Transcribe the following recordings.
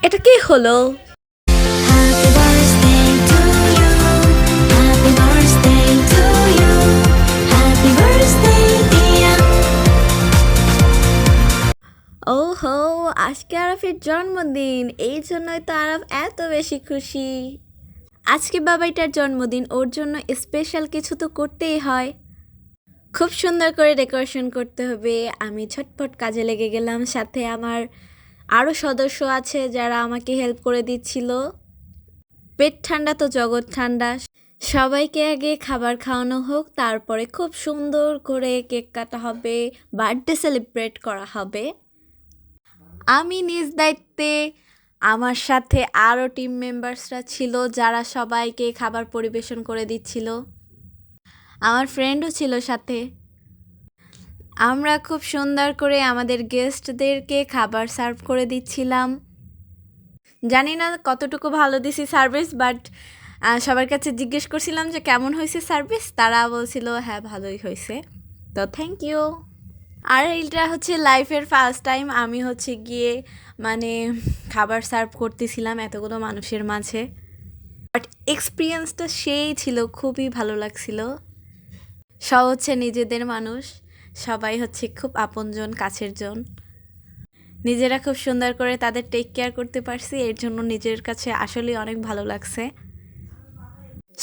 এটা কি হলো? Happy birthday to you. Happy birthday to you. Happy birthday dear. ওহো, আজকে আরাফের জন্মদিন, এই জন্যই তো আরাফ এত বেশি খুশি। আজকে বাবাইটার জন্মদিন, ওর জন্য স্পেশাল কিছু তো করতেই হয়। খুব সুন্দর করে ডেকোরেশন করতে হবে। আমি ঝটপট কাজে লেগে গেলাম, সাথে আমার আরও সদস্য আছে যারা আমাকে হেল্প করে দিচ্ছিল। পেট ঠান্ডা তো জগৎ ঠান্ডা। সবাইকে আগে খাবার খাওয়ানো হোক, তারপরে খুব সুন্দর করে কেক কাটা হবে, বার্থডে সেলিব্রেট করা হবে। আমি নিজ দায়িত্বে, আমার সাথে আরও টিম মেম্বার্সরা ছিল যারা সবাইকে খাবার পরিবেশন করে দিচ্ছিল। আমার ফ্রেন্ডও ছিল সাথে। আমরা খুব সুন্দর করে আমাদের গেস্টদেরকে খাবার সার্ভ করে দিচ্ছিলাম। জানি না কতটুকু ভালো দিছি সার্ভিস, বাট সবার কাছে জিজ্ঞেস করছিলাম যে কেমন হয়েছে সার্ভিস, তারা বলছিল হ্যাঁ ভালোই হয়েছে, তো থ্যাংক ইউ। আর এইটা হচ্ছে লাইফের ফার্স্ট টাইম আমি হচ্ছে গিয়ে মানে খাবার সার্ভ করতেছিলাম এতগুলো মানুষের মাঝে, বাট এক্সপিরিয়েন্সটা সেই ছিল, খুবই ভালো লাগছিল। সব হচ্ছে নিজেদের মানুষ, সবাই হচ্ছে খুব আপনজন, কাছের জন। নিজেরা খুব সুন্দর করে তাদের টেক কেয়ার করতে পারছি, এর জন্য নিজের কাছে আসলে অনেক ভালো লাগছে।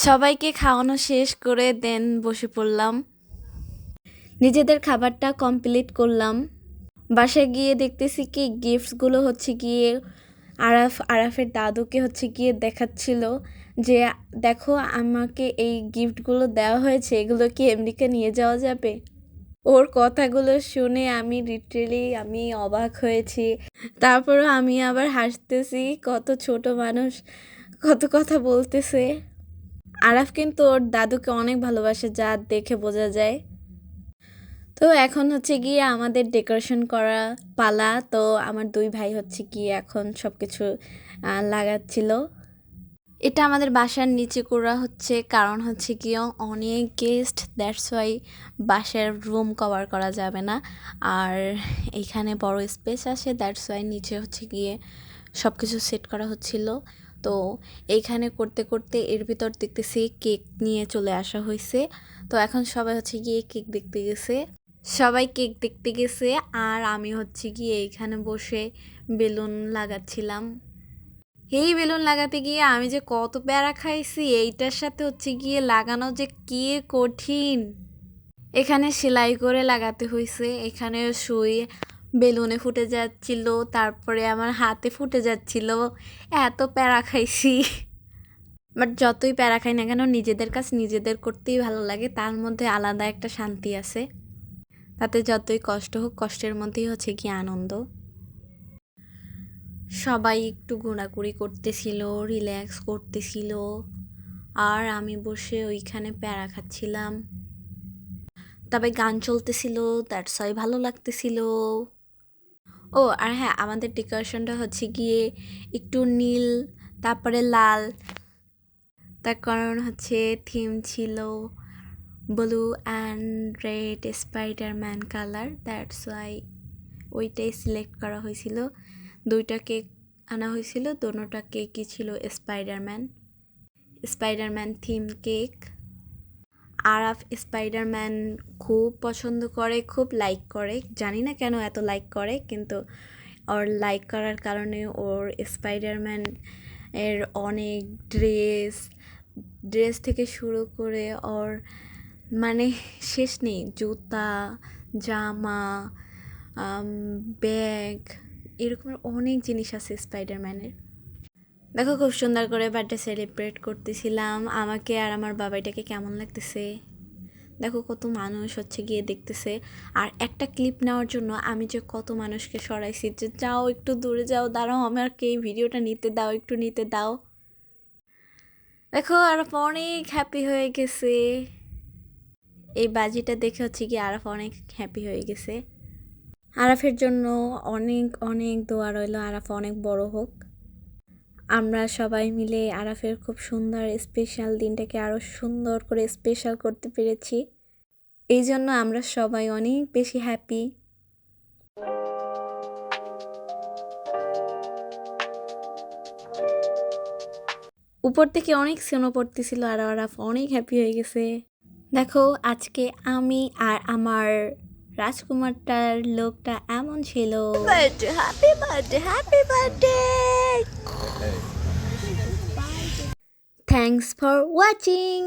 সবাইকে খাওয়ানো শেষ করে দেন বসে পড়লাম, নিজেদের খাবারটা কমপ্লিট করলাম। বাসায় গিয়ে দেখতেছি কি গিফটসগুলো হচ্ছে গিয়ে আরাফের দাদুকে হচ্ছে গিয়ে দেখাচ্ছিল যে দেখো আমাকে এই গিফটগুলো দেওয়া হয়েছে, এগুলো কি আমেরিকা নিয়ে যাওয়া যাবে। ওর কথাগুলো শুনে আমি লিটারেলি অবাক হয়েছি। তারপরও আমি আবার হাসতেছি, কত ছোট মানুষ কত কথা বলতেছে। আরাফ কিন্তু ওর দাদুকে অনেক ভালোবাসে, যা দেখে বোঝা যায়। তো এখন হচ্ছে গিয়ে আমাদের ডেকোরেশন করা পালা। তো আমার দুই ভাই হচ্ছে গিয়ে এখন সব কিছু লাগাচ্ছিল। এটা আমাদের বাসার নিচে করা হচ্ছে, কারণ হচ্ছে গিয়ে অনেক গেস্ট, দ্যাটস ওয়াই বাসার রুম কভার করা যাবে না। আর এইখানে বড় স্পেস আসে, দ্যাটস ওয়াই নিচে হচ্ছে গিয়ে সব কিছু সেট করা হচ্ছিল। তো এইখানে করতে করতে এর ভিতর দেখতেছি কেক নিয়ে চলে আসা হয়েছে। তো এখন সবাই হচ্ছে গিয়ে কেক দেখতে গেছে, সবাই কেক দেখতে গেছে, আর আমি হচ্ছে গিয়ে এইখানে বসে বেলুন লাগাচ্ছিলাম। এই বেলুন লাগাতে গিয়ে আমি যে কত প্যারা খাইছি, এইটার সাথে হচ্ছে গিয়ে লাগানো যে কি কঠিন। এখানে সেলাই করে লাগাতে হয়েছে, এখানে সুই বেলুনে ফুটে যাচ্ছিল, তারপরে আমার হাতে ফুটে যাচ্ছিল, এত প্যারা খাইছি। বাট যতই প্যারা খাই না কেন, নিজেদের কাজ নিজেদের করতেই ভালো লাগে, তার মধ্যে আলাদা একটা শান্তি আছে। তাতে যতই কষ্ট হোক, কষ্টের মধ্যেই হচ্ছে কি আনন্দ। সবাই একটু ঘোরাঘুরি করতেছিল, রিল্যাক্স করতেছিল, আর আমি বসে ওইখানে প্যারা খাচ্ছিলাম। তবে গান চলতেছিল, দ্যাটস ওয়াই ভালো লাগতেছিল। ও আর হ্যাঁ, আমাদের ডেকোরেশনটা হচ্ছে গিয়ে একটু নীল, তারপরে লাল, তার কারণ হচ্ছে থিম ছিল blue and red Spiderman colour, that's why ওইটাই সিলেক্ট করা হয়েছিল। দুইটা কেক আনা হয়েছিল, দোনোটা কেকই ছিল Spiderman theme cake. Araf Spiderman খুব পছন্দ করে, খুব লাইক করে, জানি না কেন এত লাইক করে, কিন্তু ওর লাইক করার কারণে ওর স্পাইডারম্যান এর অনেক ড্রেস থেকে শুরু করে ওর মানে শেষ নেই, জুতা, জামা, ব্যাগ, এরকমের অনেক জিনিস আছে স্পাইডারম্যানের। দেখো খুব সুন্দর করে বার্থডে সেলিব্রেট করতেছিলাম। আমাকে আর আমার বাবাইটাকে কেমন লাগতেছে দেখো, কত মানুষ হচ্ছে গিয়ে দেখতেছে। আর একটা ক্লিপ নেওয়ার জন্য আমি যে কত মানুষকে সরাইছি যে যাও একটু দূরে যাও, দাঁড়াও আমাকে এই ভিডিওটা নিতে দাও, একটু নিতে দাও। দেখো আরফ অনেক হ্যাপি হয়ে গেছে, এই বাজিটা দেখে হচ্ছে কি আরফ অনেক হ্যাপি হয়ে গেছে। আরাফের জন্য অনেক অনেক দোয়া রইল, আরাফ অনেক বড় হোক। আমরা সবাই মিলে আরাফের খুব সুন্দর স্পেশাল দিনটাকে আরও সুন্দর করে স্পেশাল করতে পেরেছি, এই জন্য আমরা সবাই অনেক বেশি হ্যাপি। উপর থেকে অনেক স্নো পড়তেছিল আর আরাফ অনেক হ্যাপি হয়ে গেছে। দেখো আজকে আমি আর আমার রাজকুমারটার লোকটা এমন ছিল। Happy birthday happy birthday. Thanks for watching.